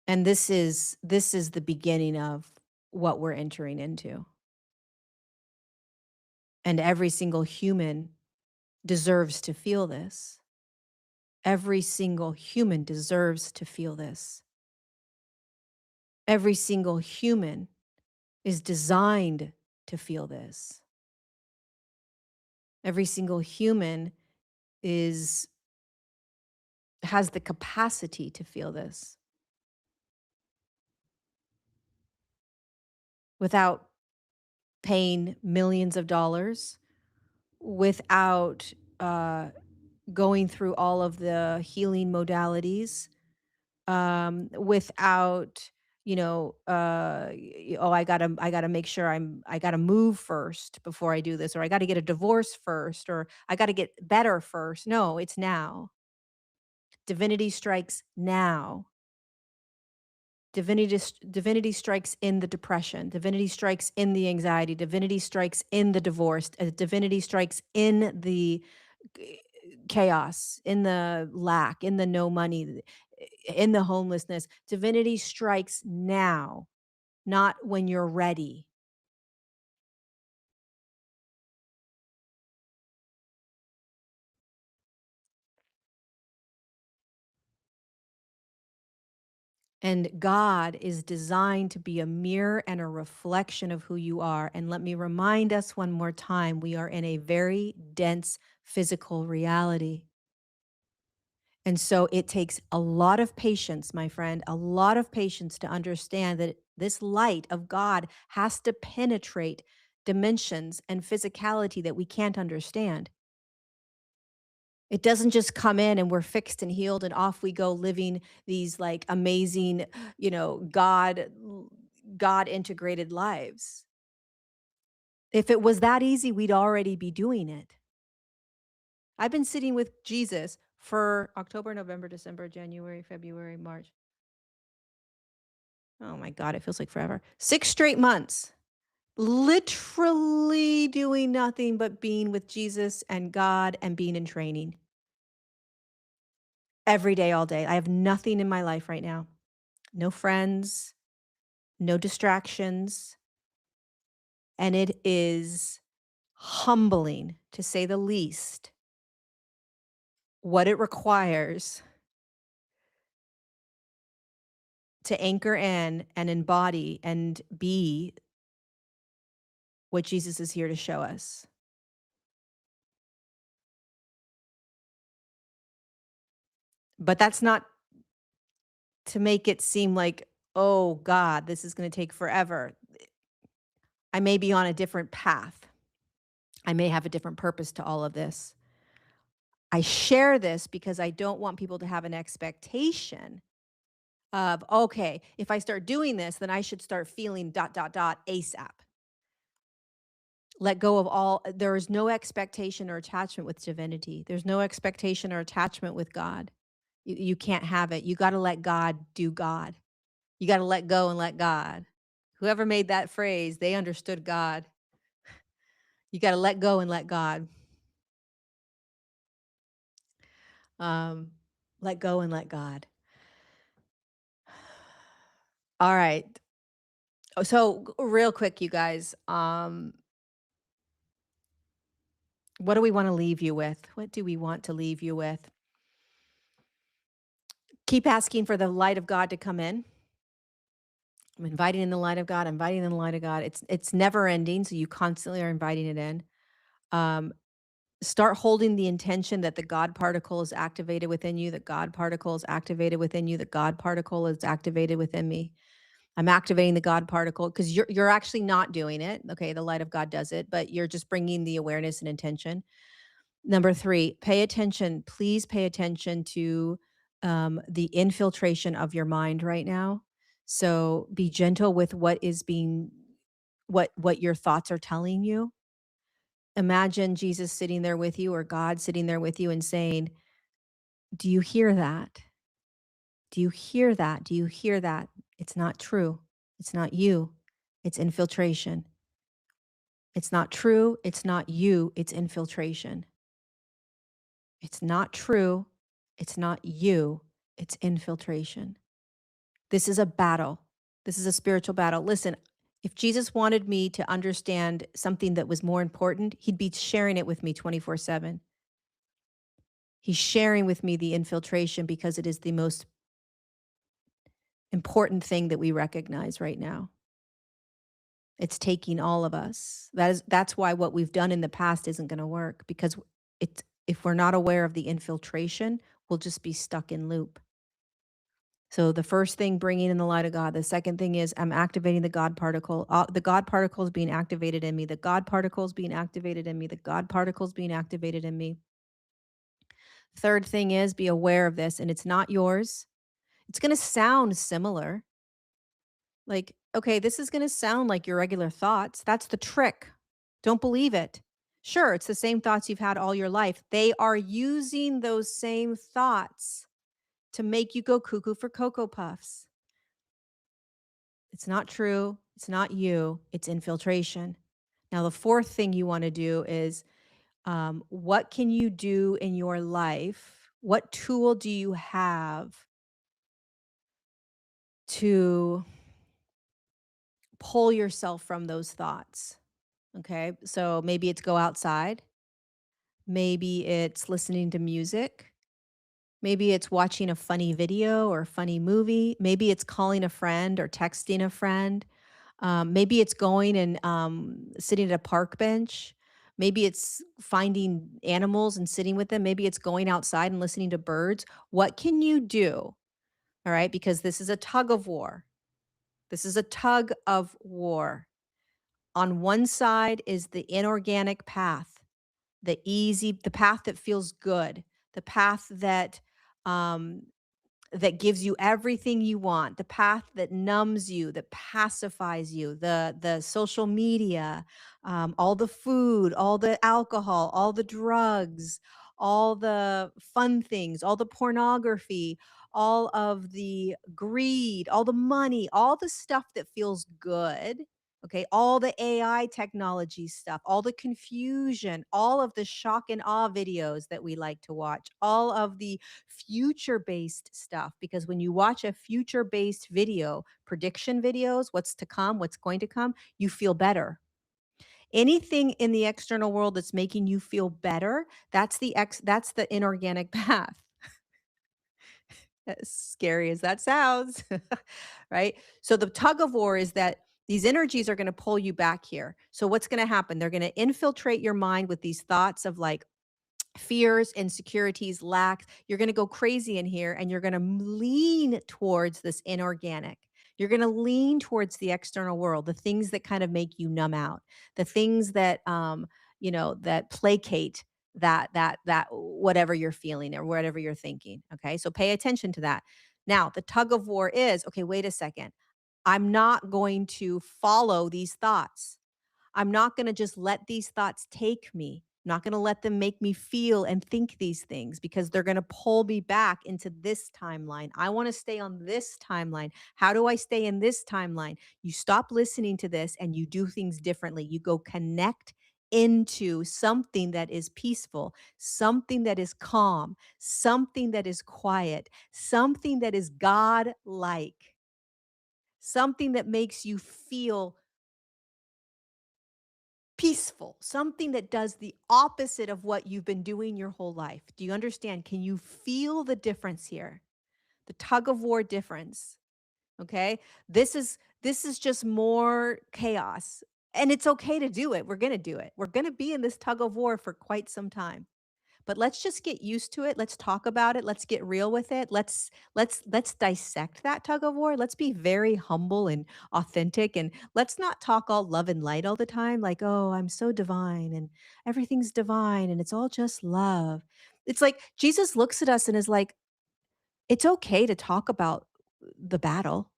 And this is the beginning of what we're entering into. And every single human deserves to feel this. Every single human deserves to feel this. Every single human is designed to feel this. Every single human is has the capacity to feel this without paying millions of dollars, without going through all of the healing modalities, without I gotta make sure I gotta move first before I do this, or I gotta get a divorce first, or I gotta get better first. No, it's now. Divinity strikes now. Divinity strikes in the depression. Divinity strikes in the anxiety. Divinity strikes in the divorce. Divinity strikes in the g- chaos, in the lack, in the no money, in the homelessness. Divinity strikes now, not when you're ready. And God is designed to be a mirror and a reflection of who you are. And let me remind us one more time, we are in a very dense physical reality. And so it takes a lot of patience, my friend, a lot of patience to understand that this light of God has to penetrate dimensions and physicality that we can't understand. It doesn't just come in and we're fixed and healed and off we go living these like amazing, God integrated lives. If it was that easy, we'd already be doing it. I've been sitting with Jesus for October, November, December, January, February, March. Oh my God, it feels like forever. 6 straight months, literally doing nothing but being with Jesus and God and being in training every day, all day. I have nothing in my life right now. No friends, no distractions. And it is humbling, to say the least, what it requires to anchor in and embody and be what Jesus is here to show us. But that's not to make it seem like, oh God, this is going to take forever. I may be on a different path. I may have a different purpose to all of this. I share this because I don't want people to have an expectation of, okay, if I start doing this, then I should start feeling ... ASAP. Let go of all, there is no expectation or attachment with divinity. There's no expectation or attachment with God. You can't have it. You got to let God do God. You got to let go and let God. Whoever made that phrase, they understood God. You got to let go and let God. Um, let go and let God. All right. So real quick, you guys, what do we want to leave you with? What do we want to leave you with? Keep asking for the light of God to come in. I'm inviting in the light of God, inviting in the light of God. It's never ending, so you constantly are inviting it in. Um, Start holding the intention that the God particle is activated within you, that God particle is activated within you, that God particle is activated within me. I'm activating the God particle because you're actually not doing it. Okay, the light of God does it, but you're just bringing the awareness and intention. Number 3, pay attention. Please pay attention to the infiltration of your mind right now. So be gentle with what your thoughts are telling you. Imagine Jesus sitting there with you or God sitting there with you and saying, "Do you hear that? Do you hear that? Do you hear that? It's not true. It's not you. It's infiltration. It's not true. It's not you. It's infiltration. It's not true. It's not you. It's infiltration." This is a battle. This is a spiritual battle. Listen, if Jesus wanted me to understand something that was more important, he'd be sharing it with me 24/7. He's sharing with me the infiltration because it is the most important thing that we recognize right now. It's taking all of us. That's why what we've done in the past isn't going to work, because it's if we're not aware of the infiltration, we'll just be stuck in loop. So the first thing, bringing in the light of God. The second thing is I'm activating the God particle. The God particle is being activated in me. The God particle is being activated in me. The God particle is being activated in me. Third thing is be aware of this, and it's not yours. It's going to sound similar. Like, okay, this is going to sound like your regular thoughts. That's the trick. Don't believe it. Sure, it's the same thoughts you've had all your life. They are using those same thoughts to make you go cuckoo for Cocoa Puffs. It's not true. It's not you. It's infiltration. Now, the fourth thing you want to do is what can you do in your life? What tool do you have to pull yourself from those thoughts? Okay. So maybe it's go outside. Maybe it's listening to music. Maybe it's watching a funny video or a funny movie. Maybe it's calling a friend or texting a friend. Maybe it's going and sitting at a park bench. Maybe it's finding animals and sitting with them. Maybe it's going outside and listening to birds. What can you do? All right. Because this is a tug of war. This is a tug of war. On one side is the inorganic path, the path that feels good, the path um, that gives you everything you want, the path that numbs you, that pacifies you, the social media, all the food, all the alcohol, all the drugs, all the fun things, all the pornography, all of the greed, all the money, all the stuff that feels good. Okay, all the AI technology stuff, all the confusion, all of the shock and awe videos that we like to watch, all of the future based stuff, because when you watch a future based video, prediction videos, what's to come, what's going to come, you feel better. Anything in the external world that's making you feel better, that's the inorganic path. As scary as that sounds, right? So the tug of war is that these energies are going to pull you back here. So what's going to happen? They're going to infiltrate your mind with these thoughts of like fears, insecurities, lack. You're going to go crazy in here and you're going to lean towards this inorganic. You're going to lean towards the external world, the things that kind of make you numb out, the things that that placate that whatever you're feeling or whatever you're thinking, okay? So pay attention to that. Now, the tug of war is, okay, wait a second. I'm not going to follow these thoughts. I'm not going to just let these thoughts take me. I'm not going to let them make me feel and think these things because they're going to pull me back into this timeline. I want to stay on this timeline. How do I stay in this timeline? You stop listening to this and you do things differently. You go connect into something that is peaceful, something that is calm, something that is quiet, something that is God like, something that makes you feel peaceful, something that does the opposite of what you've been doing your whole life. Do you understand? Can you feel the difference here? The tug of war difference, okay? This is just more chaos. And it's okay to do it. We're going to do it. We're going to be in this tug of war for quite some time. But let's just get used to it. Let's talk about it. Let's get real with it. Let's dissect that tug of war. Let's be very humble and authentic, and let's not talk all love and light all the time like, "Oh, I'm so divine and everything's divine and it's all just love." It's like Jesus looks at us and is like, "It's okay to talk about the battle.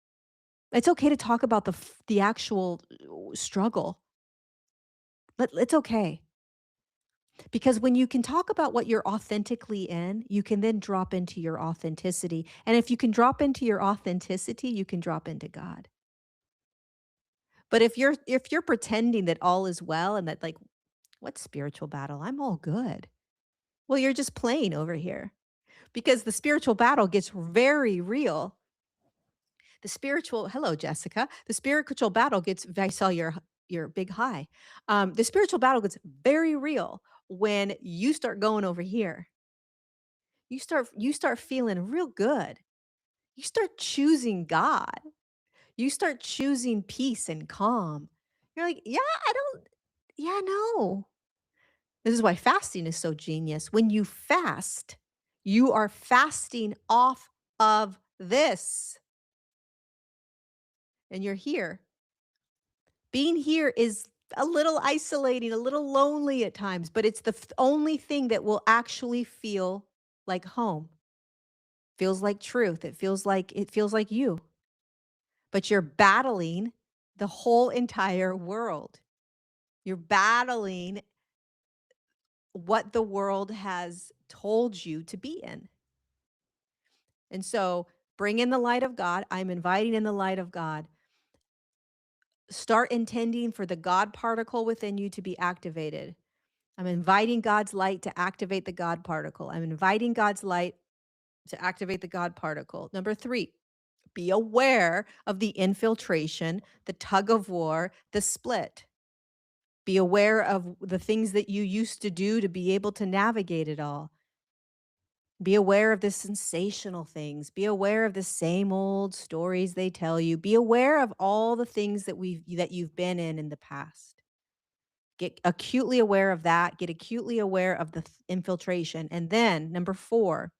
It's okay to talk about the actual struggle. It's okay." Because when you can talk about what you're authentically in, you can then drop into your authenticity. And if you can drop into your authenticity, you can drop into God. But if you're pretending that all is well and that like what spiritual battle? I'm all good. Well, you're just playing over here because the spiritual battle gets very real. Hello, Jessica. The spiritual battle gets, I saw your big high. The spiritual battle gets very real when you start going over here. You start feeling real good. You start choosing God. You start choosing peace and calm. You're like, "Yeah, I don't yeah, no." This is why fasting is so genius. When you fast, you are fasting off of this, and you're here. Being here is a little isolating, a little lonely at times, but it's the only thing that will actually feel like home. Feels like truth. It feels like you. But you're battling the whole entire world. You're battling what the world has told you to be in. And so bring in the light of God. I'm inviting in the light of God. Start intending for the God particle within you to be activated. I'm inviting God's light to activate the God particle. I'm inviting God's light to activate the God particle. Number 3, be aware of the infiltration, the tug of war, the split. Be aware of the things that you used to do to be able to navigate it all. Be aware of the sensational things. Be aware of the same old stories they tell you. Be aware of all the things that you've been in the past. Get acutely aware of that. Get acutely aware of the infiltration. And then number 4,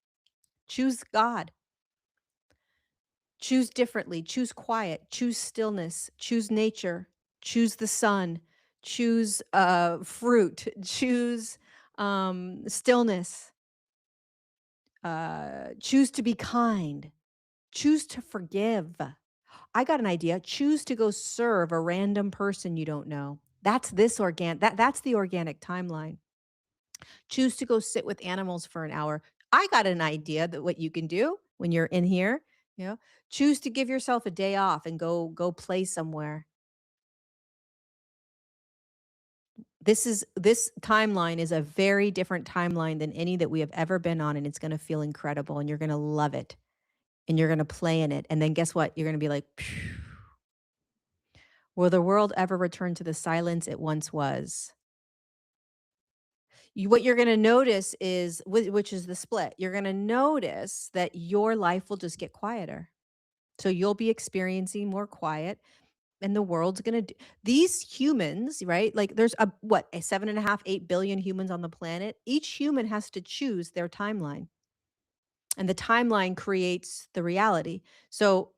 choose God. Choose differently, choose quiet, choose stillness, choose nature, choose the sun, choose fruit, choose stillness. Choose to be kind. Choose to forgive. I got an idea. Choose to go serve a random person you don't know. That's the organic timeline. Choose to go sit with animals for an hour. I got an idea that what you can do when you're in here, you know, choose to give yourself a day off and go play somewhere. This timeline is a very different timeline than any that we have ever been on, and it's going to feel incredible and you're going to love it and you're going to play in it. And then guess what? You're going to be like, "Phew. Will the world ever return to the silence it once was?" What you're gonna notice is which is the split. You're gonna notice that your life will just get quieter. So you'll be experiencing more quiet, and the world's gonna d these humans, right? Like, there's a 7.5, 8 billion humans on the planet. Each human has to choose their timeline, and the timeline creates the reality. So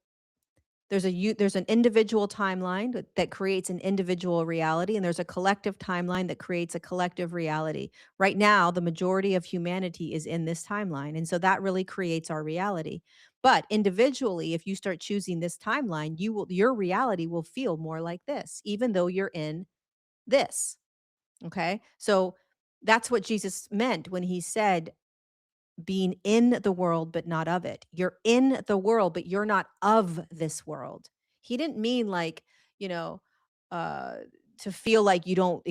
there's an individual timeline that creates an individual reality, and there's a collective timeline that creates a collective reality. Right now, the majority of humanity is in this timeline, and so that really creates our reality. But individually, if you start choosing this timeline, your reality will feel more like this, even though you're in this. Okay? So that's what Jesus meant when he said, being in the world but not of it. You're in the world, but you're not of this world. He didn't mean like, you know, uh to feel like you don't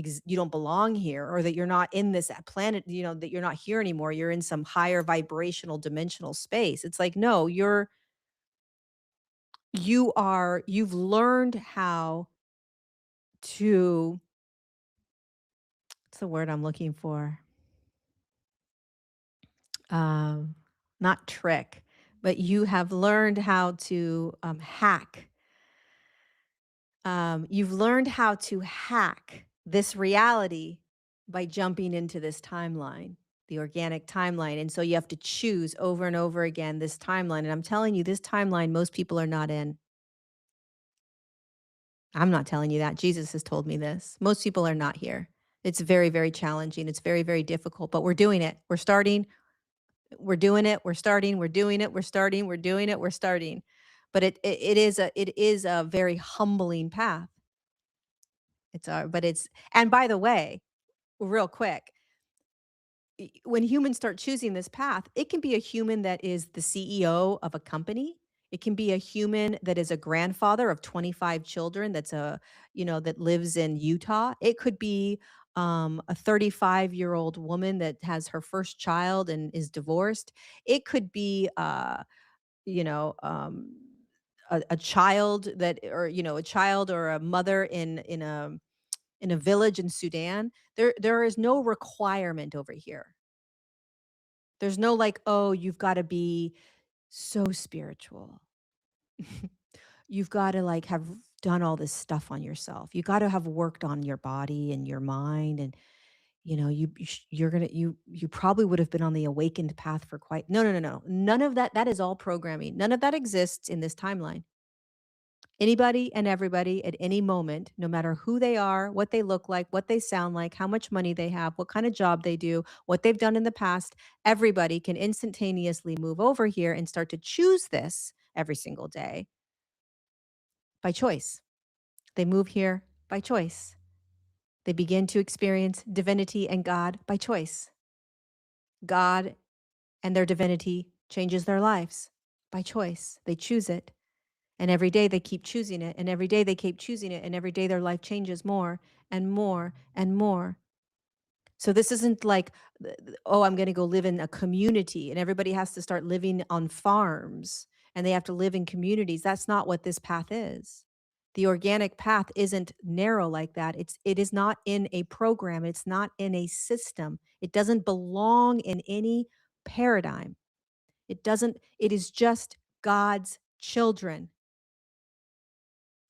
belong here, or that you're not in this planet, that you're not here anymore. You're in some higher vibrational dimensional space. It's like, no, you've learned how to, what's the word I'm looking for? Um Not trick, but you have learned how to hack. You've learned how to hack this reality by jumping into this timeline, the organic timeline. And so you have to choose over and over again this timeline. And I'm telling you, this timeline, most people are not in. I'm not telling you that. Jesus has told me this. Most people are not here. It's very, very challenging. It's very, very difficult, but we're doing it. We're starting, we're doing it, we're starting, we're doing it, we're starting, we're doing it, we're starting. But it is a very humbling path. But it's, and by the way, real quick, when humans start choosing this path, it can be a human that is the CEO of a company. It can be a human that is a grandfather of 25 children, that lives in Utah. It could be a 35-year-old woman that has her first child and is divorced. It could be, you know, a child a child or a mother in a village in Sudan. There is no requirement over here. There's no like, "Oh, you've gotta be so spiritual. You've gotta, like, have done all this stuff on yourself. You gotta have worked on your body and your mind, and, you probably would have been on the awakened path for quite." No, no, no, no. None of that. That is all programming. None of that exists in this timeline. Anybody and everybody at any moment, no matter who they are, what they look like, what they sound like, how much money they have, what kind of job they do, what they've done in the past, everybody can instantaneously move over here and start to choose this every single day by choice. They move here by choice. They begin to experience divinity and God by choice. God and their divinity changes their lives by choice. They choose it. And every day they keep choosing it, and every day they keep choosing it, and every day their life changes more and more and more. So this isn't like, oh, I'm going to go live in a community and everybody has to start living on farms and they have to live in communities. That's not what this path is. The organic path isn't narrow like that. It is not in a program. It's not in a system. It doesn't belong in any paradigm. It is just God's children.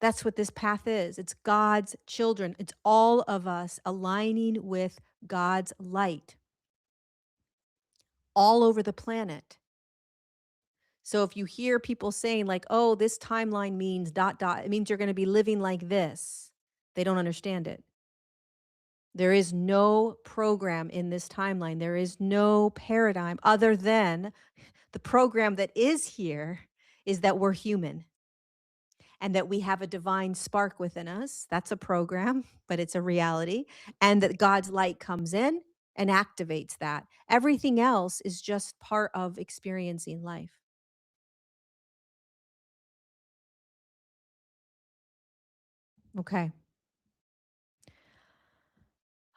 That's what this path is. It's God's children. It's all of us aligning with God's light all over the planet. So if you hear people saying like, "Oh, this timeline means dot dot," it means you're going to be living like this. They don't understand it. There is no program in this timeline. There is no paradigm other than the program that is here is that we're human and that we have a divine spark within us. That's a program, but it's a reality. And that God's light comes in and activates that. Everything else is just part of experiencing life. Okay.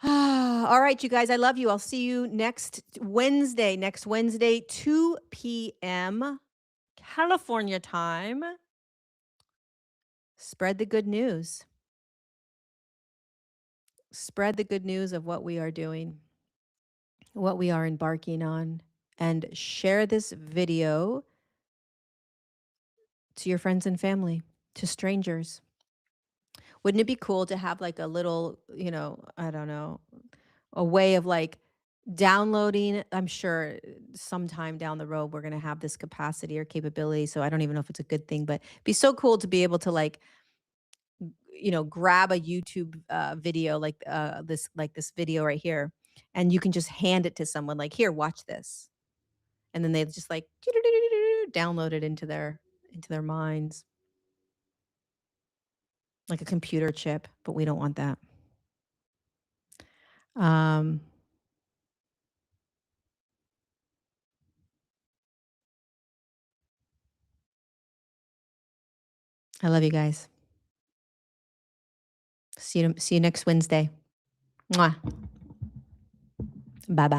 All right, you guys, I love you. I'll see you next Wednesday, 2 p.m. California time. Spread the good news. Spread the good news of what we are doing, what we are embarking on, and share this video to your friends and family, to strangers. Wouldn't it be cool to have like a little, I don't know, a way of like downloading? I'm sure sometime down the road we're going to have this capacity or capability. So I don't even know if it's a good thing, but it'd be so cool to be able to like, grab a YouTube video like this video right here, and you can just hand it to someone like, here, watch this. And then they just like download it into their minds like a computer chip, but we don't want that. Um, I love you guys. See you next Wednesday. Mwah. Bye bye.